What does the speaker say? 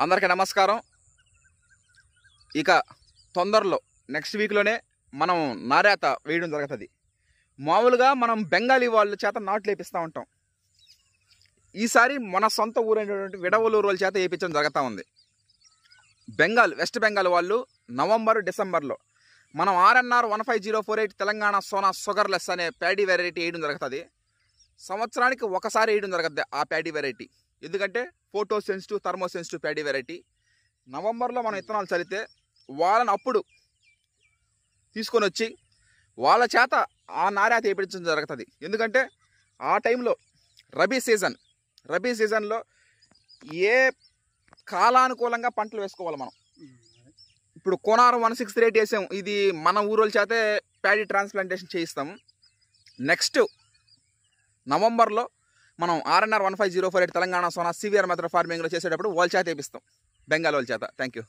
అందరికీ నమస్కారం. ఇక తొందరలో నెక్స్ట్ వీక్లోనే మనం నారేత వేయడం జరుగుతుంది. మామూలుగా మనం బెంగాలీ వాళ్ళ చేత నాట్లు వేపిస్తూ ఉంటాం. ఈసారి మన సొంత ఊరైనటువంటి విడవలూరు వాళ్ళ చేత వేయించడం జరుగుతూ ఉంది. వెస్ట్ బెంగాల్ వాళ్ళు నవంబర్ డిసెంబర్లో మనం RNR 15048 తెలంగాణ సోనా షుగర్లెస్ అనే ప్యాడీ వెరైటీ వేయడం జరుగుతుంది. సంవత్సరానికి ఒకసారి వేయడం జరుగుతుంది ఆ ప్యాడీ వెరైటీ. ఎందుకంటే photo sensitive, thermo sensitive paddy variety. నవంబర్లో మనం విత్తనాలు చల్లితే వాళ్ళని అప్పుడు తీసుకొని వచ్చి వాళ్ళ చేత ఆ నారేత వేయించడం జరుగుతుంది. ఎందుకంటే ఆ టైంలో రబీ సీజన్లో ఏ కాలానుకూలంగా పంటలు వేసుకోవాలి మనం. ఇప్పుడు కోనారం 168 వేసాం, ఇది మన ఊరోళ్ళ చేతే ప్యాడీ ట్రాన్స్ప్లాంటేషన్ చేయిస్తాము. నెక్స్ట్ నవంబర్లో మనం RNR 15048 Telangana Sona CVR method ఫార్మింగ్లో చేసేటప్పుడు వాళ్ళ చేత వేపిస్తాం, బెంగాల్ వాళ్ళ చేత. Thank you.